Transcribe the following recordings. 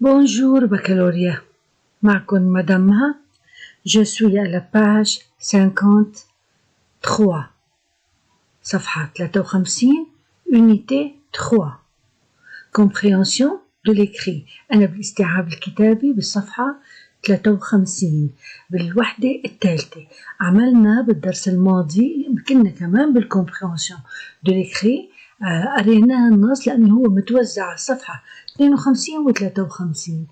Bonjour baccalauréat, معكم Madame Ma. Je suis à la page 53, صفحة 53, unité 3. Compréhension de l'écrit. أنا بالاستيعاب الكتابي بالصفحة 53 بالوحدة الثالثة. عملنا بالدرس الماضي كنا كمان بالكومبريهنسيون دو l'écrit. قريناه النص لأنه هو متوزع على الصفحة 52 و 53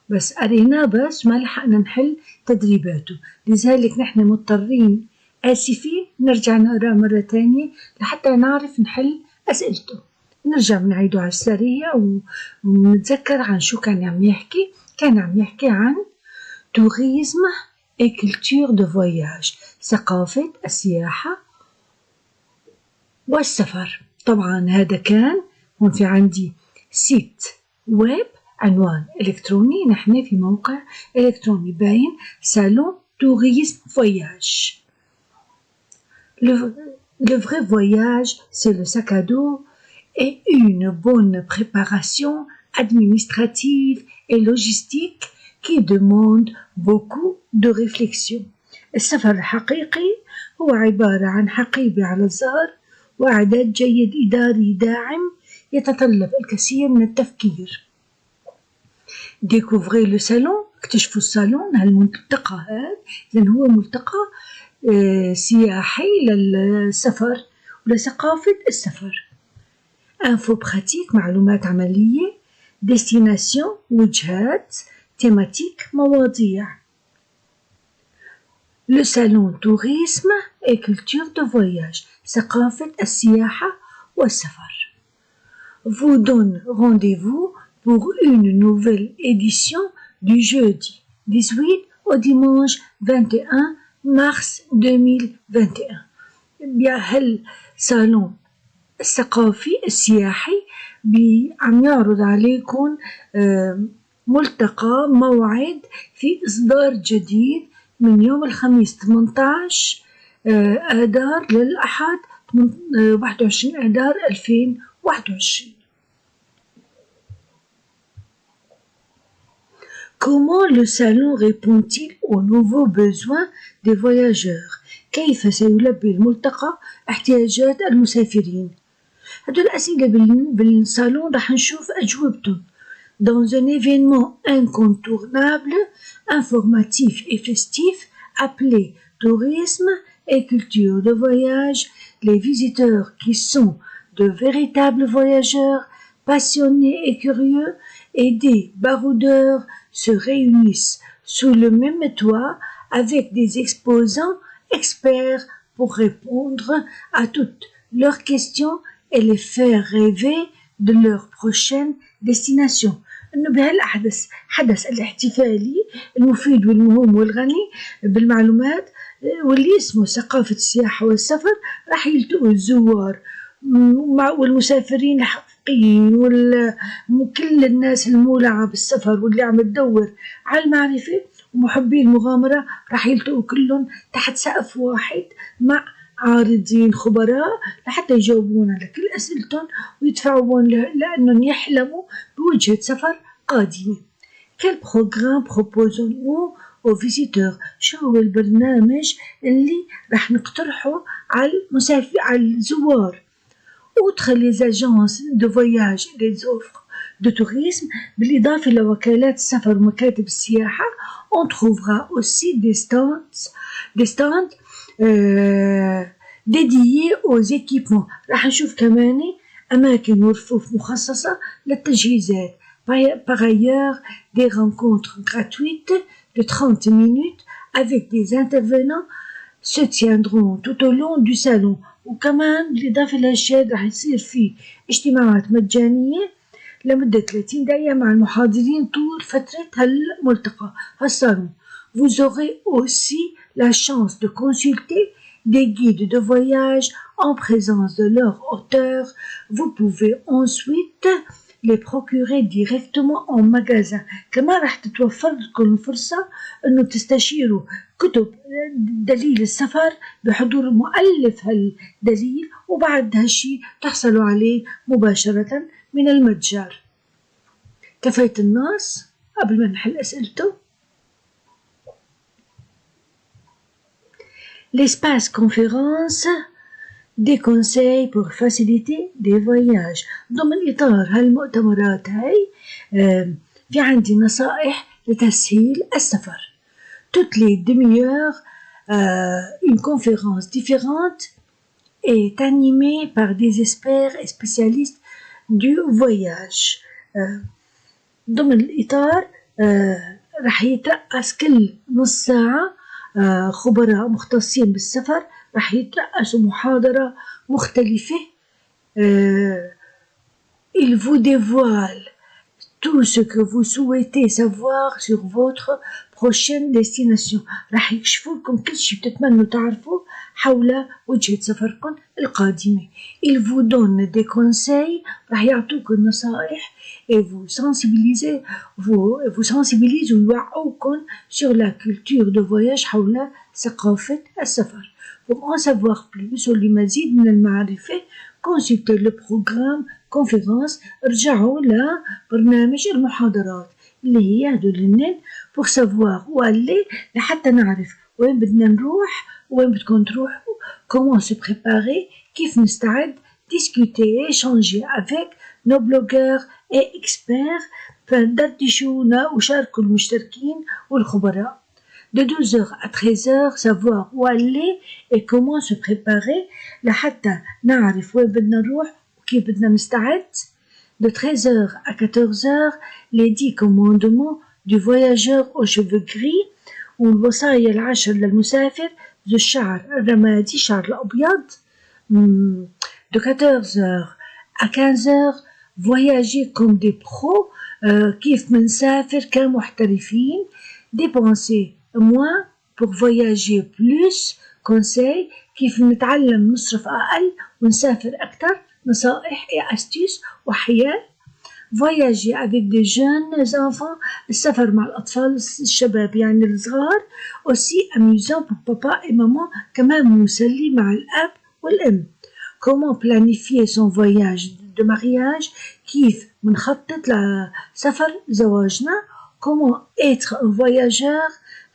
بس قريناه بس ما لحقنا نحل تدريباته، لذلك نحن مضطرين آسفين نرجع نقرأ مرة تانية لحتى نعرف نحل أسئلته. نرجع بنعيده على السريع ونتذكر عن شو كان عم يحكي. كان عم يحكي عن توريزم et culture de voyage، ثقافة السياحة والسفر. طبعا هذا كان هون في عندي سيت ويب، عنوان إلكتروني، نحن في موقع إلكتروني باين salon tourisme voyage. Le vrai voyage, c'est le sac à dos et une bonne préparation administrative et logistique qui demande beaucoup de réflexion. السفر الحقيقي هو عبارة عن حقيبة على الظهر وإعداد جيد إداري داعم يتطلب الكثير من التفكير. Découvrez le salon، اكتشفوا الصالون، هالملتقى هذا لأن هو ملتقى سياحي للسفر ولثقافة السفر. info pratique، معلومات عملية. destination، وجهات. thématique، مواضيع. le salon tourisme et culture de voyage، ثقافة السياحة والسفر. vous donne rendez-vous pour une nouvelle édition du jeudi 18 au dimanche 21 mars 2021. بهالصالون الثقافي السياحي عم يعرض عليكم ملتقى موعد في إصدار جديد من يوم الخميس 18 آذار للأحد 21 آذار 2021. Comment le salon répond-il aux nouveaux besoins des voyageurs؟ كيف سيلبي الملتقى احتياجات المسافرين؟ هدول الأسئلة بالصالون رح نشوف أجوبتهم. Dans un événement incontournable, informatif et festif appelé tourisme et culture de voyage, les visiteurs qui sont de véritables voyageurs, passionnés et curieux, et des baroudeurs se réunissent sous le même toit avec des exposants experts pour répondre à toutes leurs questions et les faire rêver de leur prochaine destination. إنه بهالحدث حدث الاحتفالي المفيد والمهم والغني بالمعلومات واللي اسمه ثقافة السياحة والسفر راح يلتقوا الزوار والمسافرين الحقيقيين وكل الناس المولعة بالسفر واللي عم تدور على المعرفة ومحبي المغامرة راح يلتقوا كلهم تحت سقف واحد مع عارضين خبراء لحتى يجاوبون على كل أسئلتهم ويدفعون لأنهم يحلموا بوجهة سفر قادمة. Quel programme proposons-nous aux visiteurs؟ شو هو البرنامج اللي راح نقترحه على الزوار؟ Outre les agences de voyage et les offres de tourisme، بالإضافة لوكالات السفر ومكاتب السياحة، on trouvera aussi des stands dédiés aux équipements. راح نشوف كمان أماكن ورفوف مخصصة للتجهيزات. Par ailleurs, des rencontres gratuites de 30 minutes avec des intervenants se tiendront tout au long du salon. وكمان بالإضافة لهالشيء راح يصير فيه اجتماعات مجانية لمدة 30 دقيقة مع المحاضرين طول فترة هالملتقى هالصالون. Vous aurez aussi la chance de consulter des guides de voyage en présence de leur auteur. Vous pouvez ensuite les procurer directement en magasin. كمان راح تتوفر لكم الفرصة إنه تستشيروا كتب دليل السفر بحضور مؤلف هالدليل وبعد هالشي تحصلوا عليه مباشرة من المتجر. كفاية النص. قبل ما نحل أسئلته. L'espace conférence des conseils pour faciliter des voyages. ضمن إطار هالمؤتمرات هاي في عندي نصائح لتسهيل السفر. Toutes les demi-heures, une conférence différente est animée par des experts et spécialistes du voyage. ضمن الإطار رح يترأس كل نص ساعة خبراء مختصين بالسفر رح يترأسوا محاضرة مختلفة. Ils vous dévoilent tout ce que vous souhaitez savoir sur votre prochaine destination. رح يكشفوا لكم كل شيء بتتمنوا تعرفوا حول وجهة سفركم القادمة. Ils vous donnent des conseils. رح يعطوكم نصائح et vous sensibilisent ويوعوكم sur la culture de voyage حول ثقافة السفر. Pour en savoir plus ولمزيد من المعرفة consultez le programme conférence. ارجعوا لبرنامج المحاضرات اللي هي هدول هنن pour savoir وعلي لحتى نعرف وين بدنا نروح وين بدكم تروحوا. comment se préparer كيف نستعد. discuter échanger avec nos blogueurs et experts. فندردشوا وشاركوا المشتركين والخبراء. de 12h à 13h savoir où aller et comment se préparer لحتى نعرف وين بدنا نروح وكيف بدنا نستعد. de 13h à 14h les 10 commandements du voyageur aux cheveux gris والوصايا العشر للمسافر ذو الشعر الرمادي شعر الأبيض. de 14h à 15h voyager comme des pros كيف منسافر كمحترفين. dépenser moins pour voyager plus. conseil كيف نتعلم نصرف أقل ونسافر أكتر. نصائح et astuces وحيل. voyager avec des jeunes enfants السفر مع الأطفال الشباب يعني الصغار. aussi amusant pour papa et maman كمان مسلي مع الأب والأم. comment planifier son voyage de mariage كيف منخطط لسفر زواجنا. comment être un voyageur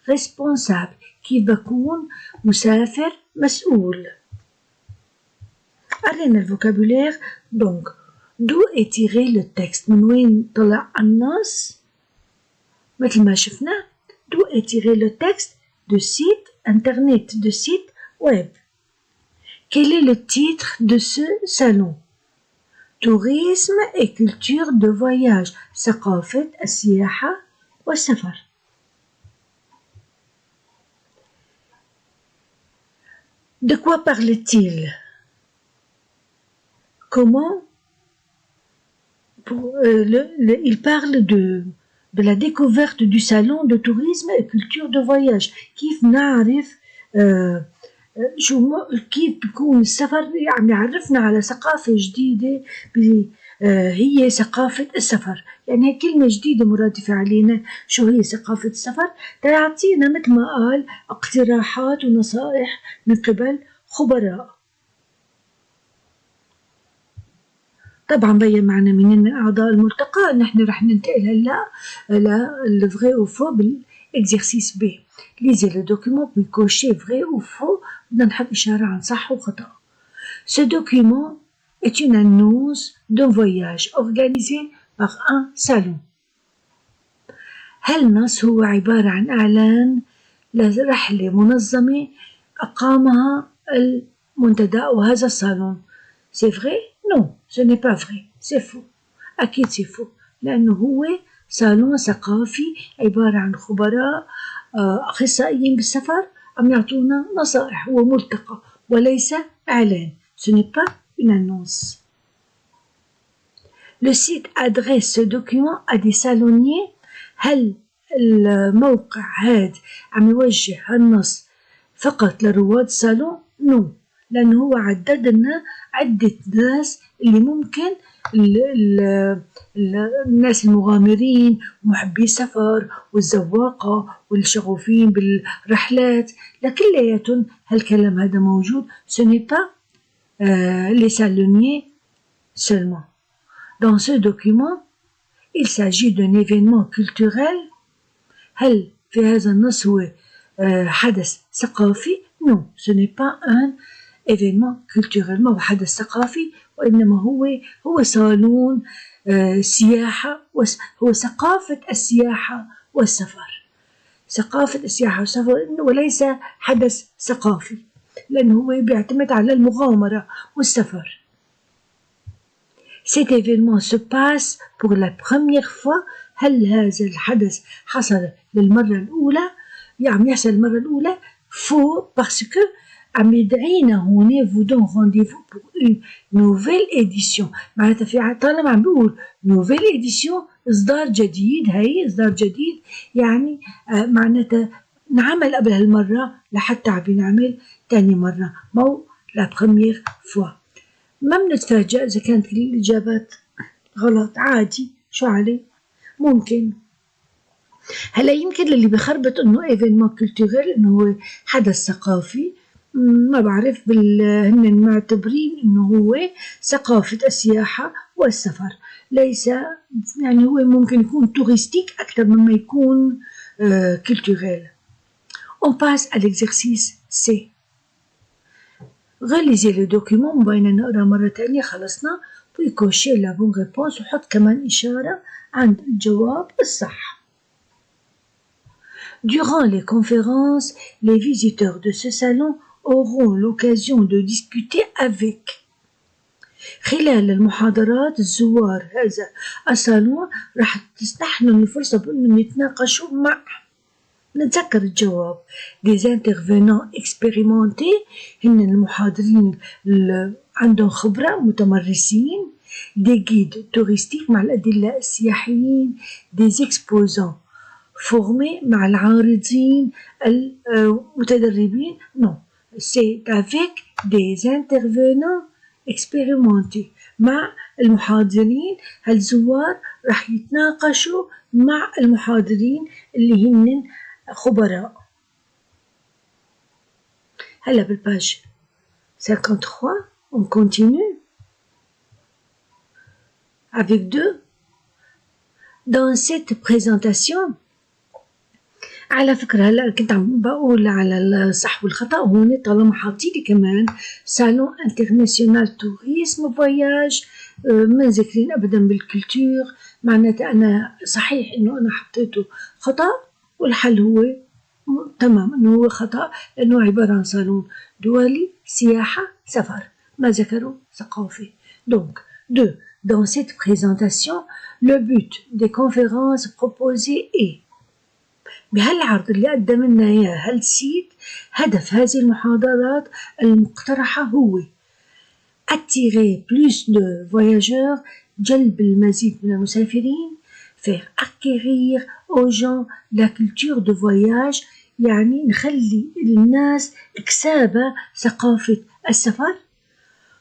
responsable كيف بكون مسافر مسؤول. قرينا الفوكابولير. donc d'où est tiré le texte من وين طلع النص مثل ما شفنا. d'où est tiré le texte de site internet de site web. quel est le titre de ce salon. tourisme et culture de voyage ثقافة السياحة والسفر. de quoi parle-t-il. comment il parle de la découverte du salon de tourisme et culture de voyage. كيف نعرف كيف بيكون السفر عم يعرفنا على ثقافة جديدة هي ثقافة السفر. يعني هي كلمة جديدة مرادفة علينا. شو هي ثقافة السفر؟ تعطينا مثل ما قال اقتراحات ونصائح من قبل خبراء. طبعا بين معنا من أعضاء الملتقى نحن رح ننتقل هلا للفغي أو فو بالإكزرسيس بي. lisez le document puis cochez vrai ou faux. بدنا نحط إشارة عن صح وخطأ. ce document est une annonce d'un voyage organisé par un salon. هالنص هو عبارة عن إعلان لرحلة منظمة أقامها المنتدى وهذا الصالون. c'est vrai؟ non ce n'est pas vrai. c'est faux. أكيد c'est faux لأنه هو صالون ثقافي عبارة عن خبراء أخصائيين بالسفر عم يعطونا نصائح. هو ملتقى وليس إعلان. ce n'est pas une annonce. le site adresse ce document à des saloniers. هل الموقع هاد عم يوجه هالنص فقط لرواد صالون؟ non لأنه هو عدد لنا عدة ناس اللي ممكن الناس المغامرين ومحبي السفر والزواقة والشغوفين بالرحلات لكلياتهم هالكلام هذا موجود. ce n'est pas les saloniers seulement. dans ce document il s'agit d'un événement culturel. هل في هذا النص هو حدث ثقافي؟ Non, ce n'est pas un événement culturel، ما هو حدث ثقافي، وإنما هو صالون سياحة، هو ثقافة السياحة والسفر. ثقافة السياحة والسفر، وليس حدث ثقافي، لأنه هو بيعتمد على المغامرة والسفر. Cet événement se passe pour la première fois. هل هذا الحدث حصل للمرة الأولى؟ يعني يحصل المرة الأولى faux parce que عم يدعينا هون vous donne rendez-vous pour une nouvelle édition. معناتها في طالما عم بيقول nouvelle édition إصدار جديد، هي إصدار جديد يعني معناتها نعمل قبل هالمرة لحتى عم بنعمل تاني مرة، مو la première fois. ما بنتفاجأ إذا كانت الإجابات غلط، عادي، شو عليه، ممكن. هلا يمكن للي بخربط إنه إيفينمون كولتوريل إنه هو حدث ثقافي، ما بعرف هن معتبرين إنه هو ثقافة السياحة والسفر، ليس يعني هو ممكن يكون تورستيك أكثر مما يكون كولتوريل. On passe à l'exercice C. Réalisez le document، مبينا نقرأ مرة تانية، خلصنا. puis cocher la bonne réponse وحط كمان إشارة عند الجواب الصح. Durant les conférences, les visiteurs de ce salon auront l'occasion de discuter avec. خلال المحاضرات الزوار هذا الصالون راح تسنح لهم الفرصة بأنهم يتناقشوا مع، نتذكر الجواب، des intervenants expérimentés، هن المحاضرين عندهم خبرة متمرسين، des guides touristiques مع الأدلة السياحيين، des exposants formés مع العارضين المتدربين. non c'est avec des intervenants expérimentés، مع المحاضرين الزوار راح يتناقشوا مع المحاضرين اللي هن خبراء. هلا بالباج 53 on continue avec 2. Dans cette présentation، على فكرة هلا كنت عم بقول على الصح والخطأ، هون طالما حاطيلي كمان صالون انترناسيونال توريزم فواياج، ما ذكرين ابدا بالكولتور، معناتها انا صحيح انه انا حطيته خطأ، والحل هو تمام انه هو خطأ، لانه عبارة عن صالون دولي سياحة سفر، ما ذكروا ثقافي. donc 2. Dans cette présentation, le but des conférences proposées est. بهالعرض اللي قدم لنا اياه هالسيت، هدف هذه المحاضرات المقترحة هو attirer plus de voyageurs، جلب المزيد من المسافرين، faire acquérir aux gens la culture de voyage، يعني نخلي الناس اكسابة ثقافة السفر،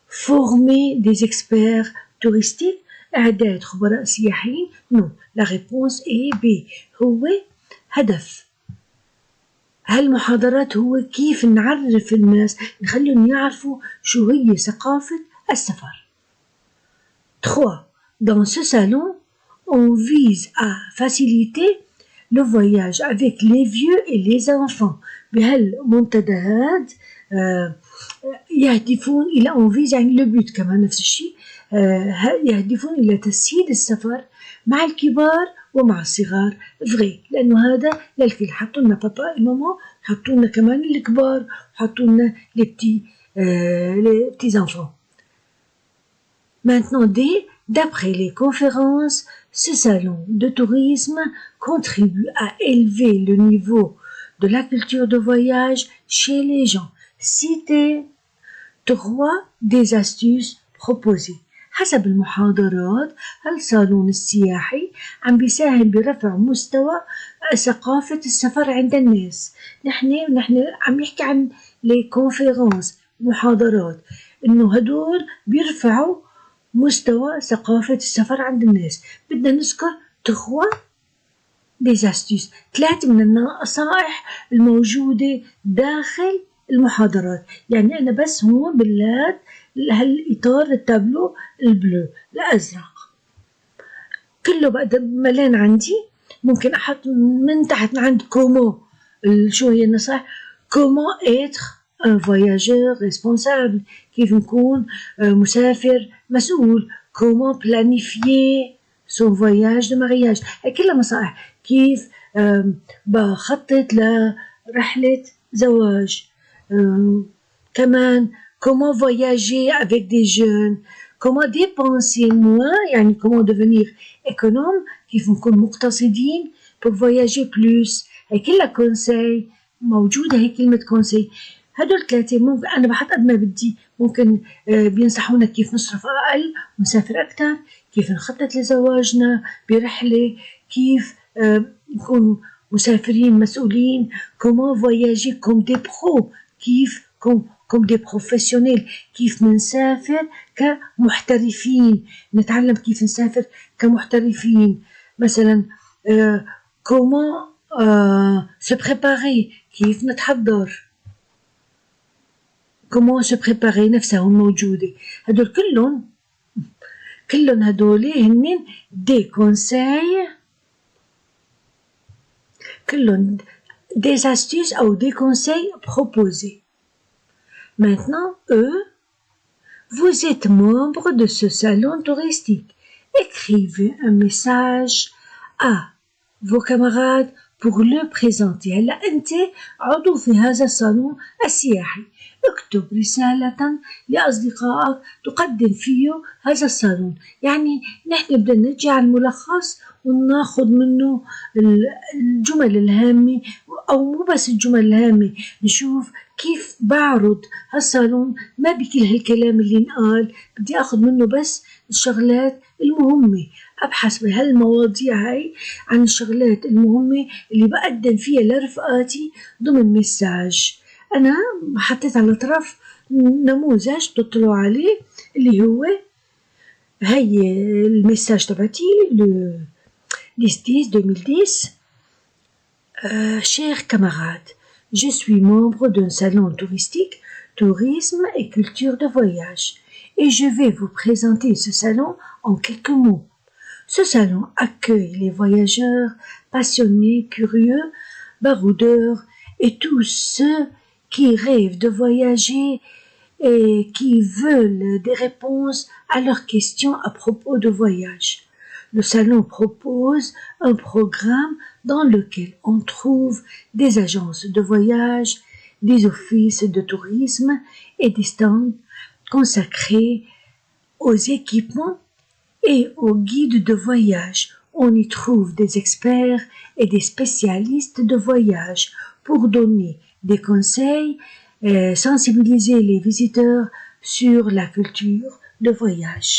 former des experts touristiques، إعداد خبراء سياحيين. non la réponse est B، هو هدف هالمحاضرات هو كيف نعرف الناس، نخليهم يعرفوا شو هي ثقافة السفر. 3. Dans ce salon, on vise à faciliter le voyage avec les vieux et les enfants. بهالمنتديات يهدفون إلى on vise يعني le but كمان نفس الشيء، يهدفون إلى تسهيل السفر مع الكبار ومع الصغار. فغي لأنه هذا للكل، حطوا لنا بابا وماما، حطوا لنا كمان الكبار، حطوا لنا les petits enfants. Maintenant D. D'après les conférences, ce salon de tourisme contribue à élever le niveau de la culture de voyage chez les gens. Citez 3 des astuces proposées. حسب المحاضرات الصالون السياحي عم بيساهم برفع مستوى ثقافة السفر عند الناس. نحن عم نحكي عن لي كونفيرانس، محاضرات، إنه هدول بيرفعوا مستوى ثقافة السفر عند الناس. بدنا نذكر 3 des astuces، 3 من النصائح الموجودة داخل المحاضرات. يعني أنا بس هون باللات هالإطار التابلو البلو الأزرق. كله بقى ملان عندي. ممكن أحط من تحت من عند كومو، شو هي النصائح؟ كومو إتر un voyageur responsable، كيف نكون مسافر مسؤول. comment planifier son voyage de mariage، هي كلها نصائح كيف بخطط لرحلة زواج. كمان comment voyager avec des jeunes، comment dépenser moins، يعني comment devenir économe، كيف نكون مقتصدين pour voyager plus. هي كلها كونساي موجودة، هي كلمة كونساي. هدول 3 ممكن أنا بحط قد ما بدي. ممكن بينصحونا كيف نصرف أقل ونسافر أكتر، كيف نخطط لزواجنا برحلة، كيف نكون مسافرين مسؤولين. comment voyager comme des pros، كيف comme des professionnels، كيف منسافر كمحترفين، نتعلم كيف نسافر كمحترفين. مثلا comment se préparer، كيف نتحضر. comment se préparer نفسهم موجودة. هدول كلهم هدول هنن des conseils، كلهم des astuces أو des conseils proposés. Maintenant, vous êtes membre de ce salon touristique. Écrivez un message à vos camarades pour le présenter. هلا أنت عضو في هذا الصالون السياحي، اكتب رسالة لأصدقائك تقدم فيه هذا الصالون. يعني نحن بدنا نجي على الملخص وناخد منه الجمل الهامة، أو مو بس الجمل الهامة، نشوف كيف بعرض هالصالون ما بكل هالكلام اللي انقال، بدي أخذ منه بس الشغلات المهمة. أبحث بهالمواضيع هاي عن الشغلات المهمة اللي بقدم فيها لرفقاتي ضمن مساج. أنا حطيت على طرف نموذج تطلعوا عليه اللي هو هي المساج تبعتي le 10-10-2010. Chers camarades, je suis membre d'un salon touristique, tourisme et culture de voyage, et je vais vous présenter ce salon en quelques mots. Ce salon accueille les voyageurs passionnés, curieux, baroudeurs et tous ceux qui rêvent de voyager et qui veulent des réponses à leurs questions à propos de voyage. Le salon propose un programme dans lequel on trouve des agences de voyage, des offices de tourisme et des stands consacrés aux équipements et aux guides de voyage. On y trouve des experts et des spécialistes de voyage pour donner des conseils, sensibiliser les visiteurs sur la culture de voyage.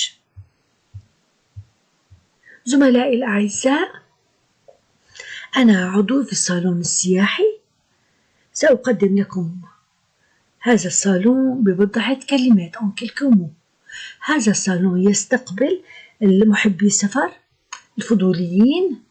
زملائي الأعزاء، أنا عضو في الصالون السياحي. سأقدم لكم هذا الصالون ببضعة كلمات أو كلكم. هذا الصالون يستقبل محبي السفر، الفضوليين،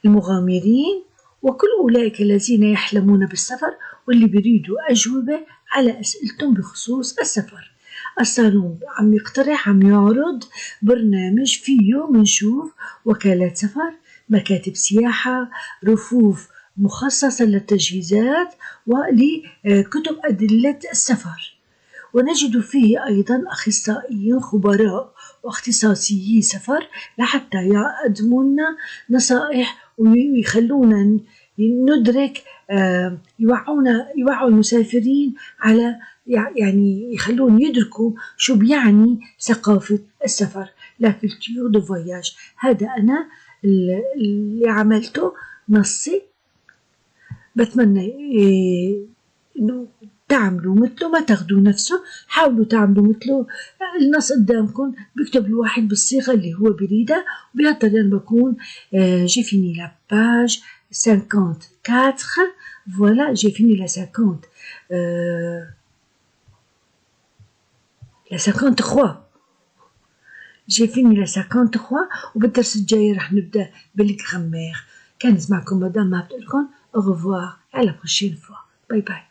المغامرين، وكل أولئك الذين يحلمون بالسفر واللي بيريدوا أجوبة على أسئلتهم بخصوص السفر. الصالون عم يقترح، عم يعرض برنامج فيه منشوف وكالات سفر، مكاتب سياحة، رفوف مخصصة للتجهيزات ولكتب أدلة السفر. ونجد فيه أيضا أخصائيين خبراء واختصاصيي سفر لحتى يقدموا لنا نصائح ويخلونا ندرك، يوعوا المسافرين على، يعني يخلون يدركوا شو بيعني ثقافة السفر، لا culture de voyage. هذا أنا اللي عملته نصي. بتمنى إنه تعملوا مثله، ما تاخدوا نفسه، حاولوا تعملوا مثله. النص قدامكم بيكتب الواحد بالصيغة اللي هو بيريدها، وبهالطريقة أنا بكون j'ai fini la page 54. Voilà, j'ai fini la 50. La 53. J'ai fini la 53. وبالدرس الجاي رح نبدأ بالغرامير. كانت معكم مدام ما بتقولكم au revoir à la prochaine fois. باي باي.